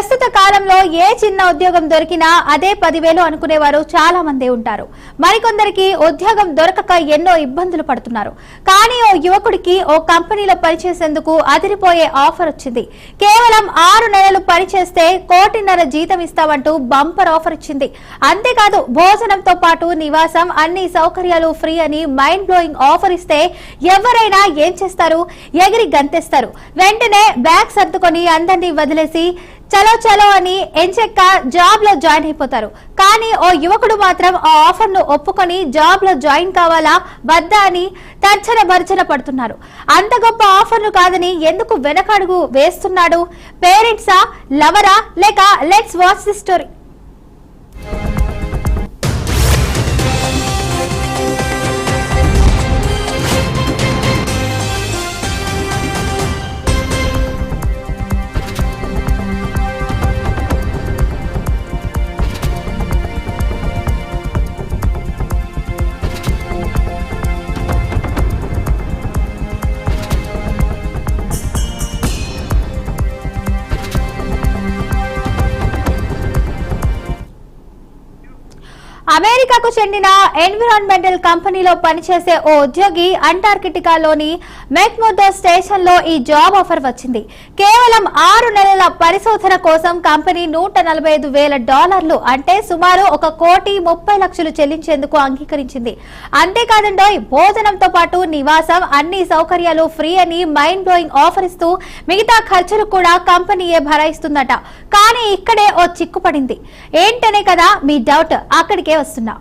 ప్రస్తుత కాలంలో ఏ చిన్న ఉద్యోగం దొరికినా అదే 10,000 అనుకునేవారు చాలా మంది ఉంటారు. మరికొందరికి ఉద్యోగం దొరకక ఎన్నో ఇబ్బందులు పడుతున్నారు. కానీ ఓ యువకుడికి ఓ కంపెనీలో పనిచేసేందుకు అదిరిపోయే ఆఫర్ వచ్చింది. కేవలం 6 నెలలు పనిచేస్తే 1,5 కోటి జీతం ఇస్తామంటూ బంపర్ ఆఫర్ ఇచ్చింది. అంతేకాదు భోజనంతో పాటు నివాసం అన్ని సౌకర్యాలు ఫ్రీ అని మైండ్ బ్లోయింగ్ ఆఫర్ ఇస్తే ఎవరైనా ఏం చేస్తారు? ఎగిరి గంతేస్తారు. వెంటనే బ్యాగ్ సర్దుకొని అందరినీ వదిలేసి చలో చలో అని ఎంచెక్క జాబ్ లో జాయిన్ అయిపోతారు. కానీ ఓ యువకుడు మాత్రం ఆ ఆఫర్ ను ఒప్పుకొని జాబ్ లో జాయిన్ కావాలా వద్దా అని తర్చన భర్చన పడుతున్నారు. అంత గొప్ప ఆఫర్ ను కాదని ఎందుకు వెనకడుగు వేస్తున్నాడు? పేరెంట్సా, లవరా, లేక లెట్స్ వాచ్ ది స్టోరీ. అమెరికాకు చెందిన ఎన్విరాన్మెంటల్ కంపెనీలో పనిచేసే ఓ ఉద్యోగి అంటార్కిటికాలోని మెక్ముర్డో స్టేషన్ లో ఈ జాబ్ ఆఫర్ వచ్చింది. కేవలం 6 నెలల పరిశోధన కోసం కంపెనీ $145,000 అంటే సుమారు $1,30,00,000 చెల్లించేందుకు అంగీకరించింది. అంతేకాదండో భోజనంతో పాటు నివాసం అన్ని సౌకర్యాలు ఫ్రీ అని మైండ్ బ్లోయింగ్ ఆఫర్ ఇస్తూ మిగతా ఖర్చులు కూడా కంపెనీయే భరాయిస్తుందట. కానీ ఇక్కడే ఓ చిక్కుపడింది. ఏంటనే కదా మీ డౌట్. అక్కడికే వస్తున్నా.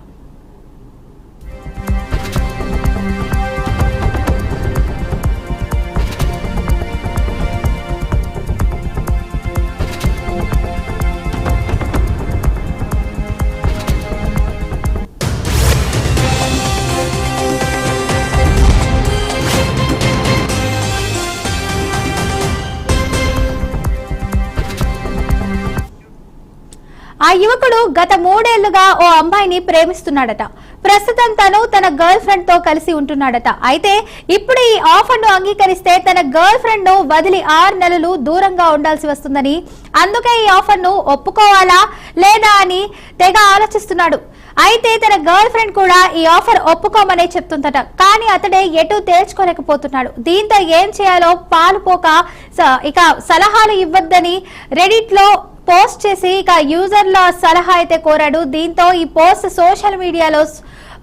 ఆ యువకుడు గత 3 ఏళ్లుగా ఓ అమ్మాయిని ప్రేమిస్తున్నాడట. ప్రస్తుతం తన గర్ల్ ఫ్రెండ్ తో కలిసి ఉంటున్నాడట. అయితే ఇప్పుడు ఈ ఆఫర్ ను అంగీకరిస్తే తన గర్ల్ ఫ్రెండ్ ను వదిలి 6 నెలలు దూరంగా ఉండాల్సి వస్తుందని, అందుకే ఈ ఆఫర్ ను ఒప్పుకోవాలా లేదా అని తెగ ఆలోచిస్తున్నాడు. అయితే తన గర్ల్ ఫ్రెండ్ కూడా ఈ ఆఫర్ ఒప్పుకోమనే చెప్తుందట. కానీ అతడే ఎటు తేల్చుకోలేకపోతున్నాడు. దీంతో ఏం చేయాలో పాలుపోక ఇక సలహాలు ఇవ్వద్దని రెడిట్ లో పోస్ట్ చేసి ఇక యూజర్ల సలహా అయితే కోరాడు. దీంతో ఈ పోస్ట్ సోషల్ మీడియాలో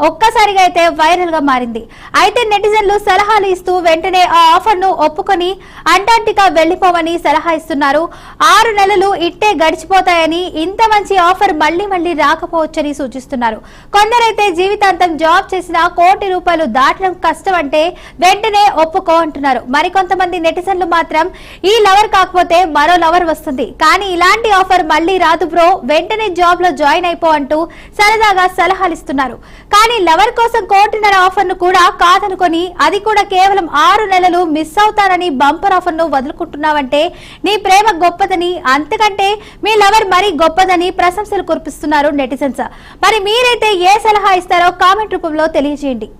ఒక్కసారిగా అయితే వైరల్ గా మారింది. అయితే నెటిజన్లు సలహాలు ఇస్తూ వెంటనే ఆ ఆఫర్ ను ఒప్పుకొని అంటార్టికా వెళ్లిపోవని సలహా ఇస్తున్నారు. 6 నెలలు ఇట్టే గడిచిపోతాయని, ఇంత మంచి ఆఫర్ మళ్లీ రాకపోవచ్చని సూచిస్తున్నారు. కొందరైతే జీవితాంతం జాబ్ చేసిన ₹1 కోటి దాటడం కష్టం అంటే వెంటనే ఒప్పుకో అంటున్నారు. మరికొంతమంది నెటిజన్లు మాత్రం ఈ లవర్ కాకపోతే మరో లవర్ వస్తుంది, కానీ ఇలాంటి ఆఫర్ మళ్లీ రాదు బ్రో, వెంటనే జాబ్ లో జాయిన్ అయిపో అంటూ సరదాగా సలహాలు ఇస్తున్నారు. కానీ లవర్ కోసం ₹1,50,00,000 ఆఫర్ ను కూడా కాదనుకొని, అది కూడా కేవలం 6 నెలలు మిస్ అవుతానని బంపర్ ఆఫర్ ను వదులుకుంటున్నావంటే నీ ప్రేమ గొప్పదని, అంతకంటే మీ లవర్ మరీ గొప్పదని ప్రశంసలు కురిపిస్తున్నారు నెటిజన్స్. మరి మీరైతే ఏ సలహా ఇస్తారో కామెంట్ రూపంలో తెలియజేయండి.